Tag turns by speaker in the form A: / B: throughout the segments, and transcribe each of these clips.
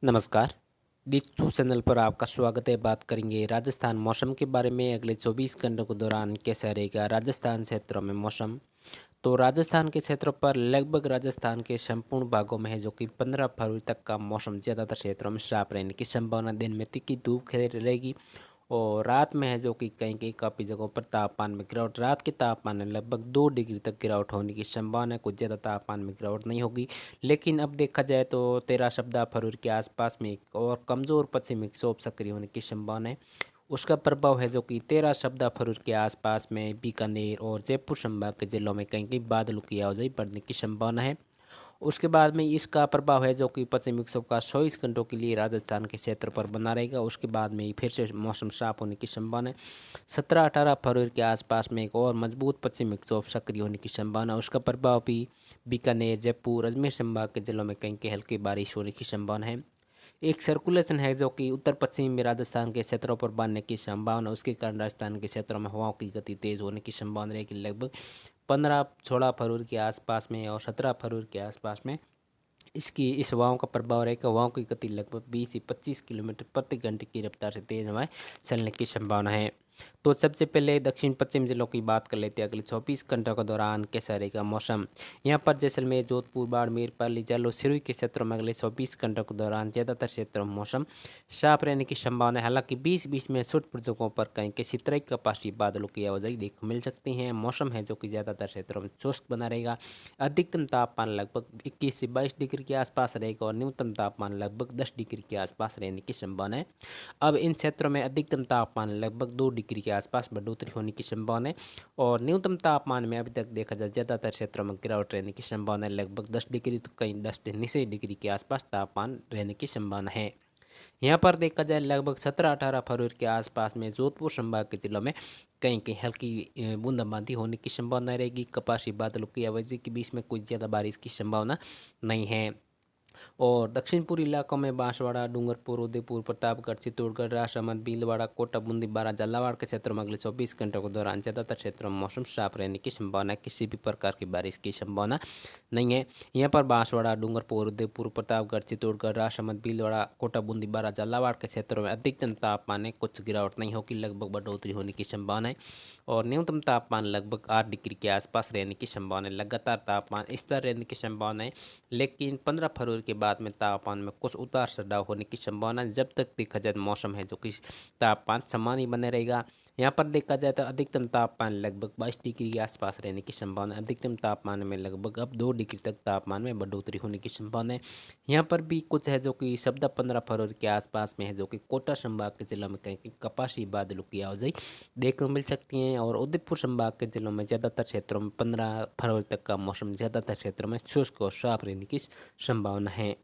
A: नमस्कार। दिच्छू चैनल पर आपका स्वागत है। बात करेंगे राजस्थान मौसम के बारे में। अगले 24 घंटों के दौरान कैसा रहेगा राजस्थान क्षेत्रों में मौसम। तो राजस्थान के क्षेत्रों पर लगभग राजस्थान के संपूर्ण भागों में है जो कि 15 फरवरी तक का मौसम ज़्यादातर क्षेत्रों में साफ रहने की संभावना। दिन में तीखी धूप खिली रहेगी और रात में है जो कि कहीं कहीं काफ़ी जगहों पर तापमान में गिरावट। रात के तापमान में लगभग 2 डिग्री तक गिरावट होने की संभावना है। कुछ ज़्यादा तापमान में गिरावट नहीं होगी। लेकिन अब देखा जाए तो 13 फरवरी के आसपास में एक और कमज़ोर पश्चिमी विक्षोभ सक्रिय होने की संभावना है। उसका प्रभाव है जो कि 13 फरवरी के आसपास में बीकानेर और जयपुर संभाग के जिलों में कहीं कहीं बादलों की आवाजाही बढ़ने की संभावना है। उसके बाद में इसका प्रभाव है जो कि पश्चिमी विक्षोभ का 24 घंटों के लिए राजस्थान के क्षेत्र पर बना रहेगा। उसके बाद में फिर से मौसम साफ होने की संभावना है। 17-18 फरवरी के आसपास में एक और मजबूत पश्चिमी विक्षोभ सक्रिय होने की संभावना। उसका प्रभाव भी बीकानेर, जयपुर, अजमेर संभाग के जिलों में कहीं कहीं हल्की बारिश होने की संभावना है। एक सर्कुलेशन है जो कि उत्तर पश्चिम में राजस्थान के क्षेत्रों पर बनने की संभावना। उसके कारण राजस्थान के क्षेत्रों में हवाओं की गति तेज होने की संभावना रहेगी। लगभग 15-16 फरवरी के आसपास में और 17 फरवरी के आसपास में इस हवाओं का प्रभाव रहेगा। हवाओं की गति लगभग 20 से 25 किलोमीटर प्रति घंटे की रफ्तार से तेज हवाएं चलने की संभावना है। तो सबसे पहले दक्षिण पश्चिम जिलों की बात कर लेते हैं। अगले 24 घंटों के दौरान कैसा रहेगा मौसम। यहाँ पर जैसलमेर, जोधपुर, बाड़मेर, पाली, जालौर, सिरोही के क्षेत्रों में अगले 24 घंटों के दौरान ज़्यादातर क्षेत्रों में मौसम साफ रहने की संभावना है। हालांकि बीच बीच में छोटे जगहों पर कहीं किसी तरह का आकाशीय बादलों की आवाजाही देखने को मिल सकती है। मौसम है जो कि ज़्यादातर क्षेत्रों में शुष्क बना रहेगा। अधिकतम तापमान लगभग 21 से 22 डिग्री के आसपास रहेगा और न्यूनतम तापमान लगभग 10 डिग्री के आसपास रहने की संभावना है। अब इन क्षेत्रों में अधिकतम तापमान लगभग 2 डिग्री के आसपास बढ़ोतरी होने की संभावना है और न्यूनतम तापमान में अभी तक देखा जाए ज़्यादातर क्षेत्रों में गिरावट रहने की संभावना है। लगभग 10 डिग्री तो कहीं 10 से नीचे डिग्री के आसपास तापमान रहने की संभावना है। यहाँ पर देखा जाए लगभग 17-18 फरवरी के आसपास में जोधपुर संभाग के जिलों में कहीं कहीं हल्की बूंदाबांदी होने की संभावना रहेगी। कपासी बादलों की आवाजाही के बीच में कुछ ज़्यादा बारिश की संभावना नहीं है। और दक्षिण पूर्वी इलाकों में बांसवाड़ा, डूंगरपुर, उदयपुर, प्रतापगढ़, चित्तौड़गढ़, राजसमंद, भीलवाड़ा, कोटा, बूंदी, बारा, झालावाड़ के क्षेत्रों में अगले 24 घंटों के दौरान ज़्यादातर क्षेत्रों में मौसम साफ रहने की संभावना है। किसी भी प्रकार की बारिश की संभावना नहीं है। यहाँ पर बांसवाड़ा, डूंगरपुर, उदयपुर, प्रतापगढ़, चित्तौड़गढ़, राजसमंद, भीलवाड़ा, कोटा, बूंदी, बारा, झालावाड़ के क्षेत्रों में अधिकतम तापमान में कुछ गिरावट नहीं होगी। लगभग बढ़ोतरी होने की संभावना है और न्यूनतम तापमान लगभग 8 डिग्री के आसपास रहने की संभावना है। लगातार तापमान स्थिर रहने की संभावना है। लेकिन 15 फरवरी के बाद में तापमान में कुछ उतार चढ़ाव होने की संभावना है। जब तक देखा जाए मौसम है जो कि तापमान समान ही बने रहेगा। यहाँ पर देखा जाए तो अधिकतम तापमान लगभग 22 डिग्री के आसपास रहने की संभावना है। अधिकतम तापमान में लगभग अब 2 डिग्री तक तापमान में बढ़ोतरी होने की संभावना है। यहाँ पर भी कुछ है जो कि 15 फरवरी के आसपास में है जो कि कोटा संभाग के जिलों में कहीं कपासी बादलों की आवाजाही देखने को मिल सकती हैं और उदयपुर संभाग के जिलों में ज़्यादातर क्षेत्रों में 15 फरवरी तक का मौसम ज़्यादातर क्षेत्रों में शुष्क और साफ रहने की संभावना है।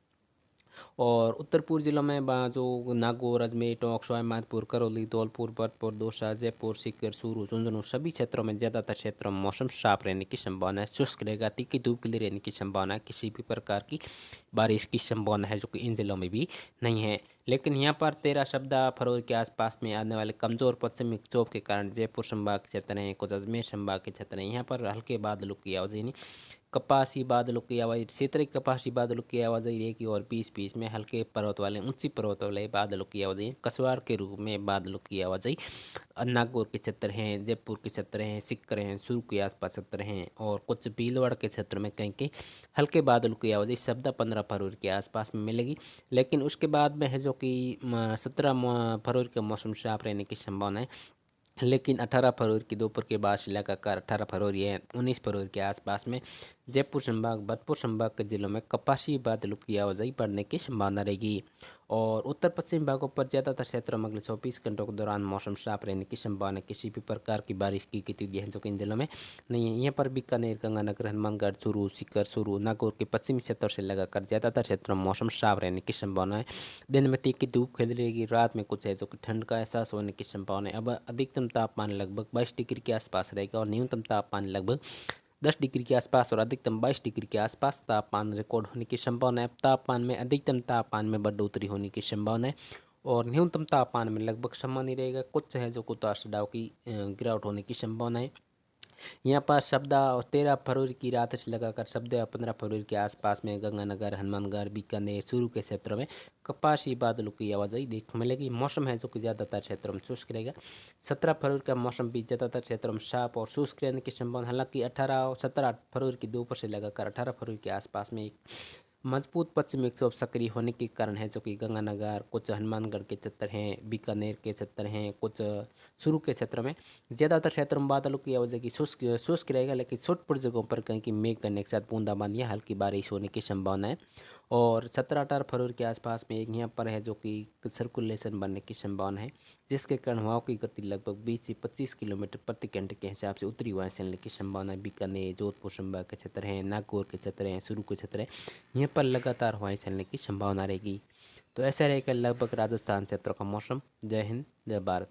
A: और उत्तर पूर्व जिलों में जो नागौर, अजमेर, टोंक, सवाईमाधोपुर, करौली, धौलपुर, भरतपुर, दौसा, जयपुर, सीकर, चूरू, झुंझुनू सभी क्षेत्रों में ज़्यादातर क्षेत्रों में मौसम साफ रहने की संभावना है। शुष्क रहेगा, तीखी धूप खिली रहने की संभावना है। किसी भी प्रकार की बारिश की संभावना है जो कि इन जिलों में भी नहीं है। लेकिन यहाँ पर 13 फरवरी के आसपास में आने वाले कमज़ोर पश्चिमी विक्षोभ के कारण जयपुर संभाग के क्षेत्र हैं, कुछ अजमेर संभाग के क्षेत्र हैं, यहाँ पर हल्के बादलों की आवाजाही नहीं, कपासी बादलों की आवाज़ क्षेत्रीय कपासी बादलों की आवाजाही रहेगी और बीच बीच में हल्के पर्वत वाले ऊंची पर्वत वाले बादलों की आवाजाही कसवार के रूप में बादलों की आवाजाही नागौर के क्षेत्र हैं, जयपुर के क्षेत्र हैं, सीकर हैं, चूरू के आसपास क्षेत्र हैं और कुछ भीलवाड़ा के क्षेत्र में कहीं कहीं हल्के बादलों की आवाजाही 15 फरवरी के आसपास में मिलेगी। लेकिन उसके बाद में है जो कि 17 फरवरी का मौसम साफ रहने की संभावना है। लेकिन 18 फरवरी की दोपहर के बाद से लगाकर 18 फरवरी है 19 फरवरी के आसपास में जयपुर संभाग, भरतपुर संभाग के जिलों में कपासी बादलों की आवाजाही बढ़ने की संभावना रहेगी। और उत्तर पश्चिम भागों पर ज़्यादातर क्षेत्रों में अगले 24 घंटों के दौरान मौसम साफ रहने की संभावना। किसी भी प्रकार की बारिश की गतिविधियाँ जो कि इन जिलों में नहीं है। यहाँ पर बीकानेर, गंगानगर, हनुमानगढ़, चूरू, सीकर, चूरू, नागौर के पश्चिमी क्षेत्रों से लगाकर ज़्यादातर क्षेत्रों में मौसम साफ रहने की संभावना है। दिन में तीखी धूप खिल रहेगी, रात में कुछ है जो कि ठंड का एहसास होने की संभावना है। अब अधिकतम तापमान लगभग 22 डिग्री के आसपास रहेगा और न्यूनतम तापमान लगभग 10 डिग्री के आसपास और अधिकतम 22 डिग्री के आसपास तापमान रिकॉर्ड होने की संभावना है। तापमान में अधिकतम तापमान में बढ़ोतरी होने की संभावना है और न्यूनतम तापमान में लगभग समान ही रहेगा। कुछ है जो उतार चढ़ाव की गिरावट होने की संभावना है। यहाँ पर 13 फरवरी की रात से लगाकर 15 फरवरी के आसपास में गंगानगर, हनुमानगढ़, बीकानेर, चूरू के क्षेत्रों में कपासी बादलों की आवाजाही देखने मिलेगी। मौसम है जो कि ज़्यादातर क्षेत्रों में शुष्क रहेगा। 17 फरवरी का मौसम भी ज़्यादातर क्षेत्रों में साफ और शुष्क रहने की संभावना, हालांकि 17 फरवरी की दोपहर से लगाकर 18 फरवरी के आसपास में एक मजबूत पश्चिमी विक्षोभ सक्रिय होने के कारण है जो कि गंगानगर, कुछ हनुमानगढ़ के क्षेत्र हैं, बीकानेर के क्षेत्र हैं, कुछ चूरू के क्षेत्र में ज़्यादातर क्षेत्रों में बादलों की आवाजाही शुष्क शुष्क रहेगा, लेकिन छोटे जगहों पर कहीं की मेघ करने के साथ बूंदाबांदी या हल्की बारिश होने की संभावना है। और 17-18 फरवरी के आसपास में एक यहाँ पर है जो कि सर्कुलेशन बनने की संभावना है, जिसके कारण हवाओं की गति लगभग 20 से 25 किलोमीटर प्रति घंटे के हिसाब से उत्तरी हवाएं चलने की संभावना है। बीकानेर, जोधपुर संभाग के क्षेत्र हैं, नागौर के क्षेत्र हैं, चूरू के क्षेत्र हैं, यहाँ पर लगातार हवाएं चलने की संभावना रहेगी। तो ऐसा रहेगा लगभग राजस्थान क्षेत्र का मौसम। जय हिंद, जय भारत।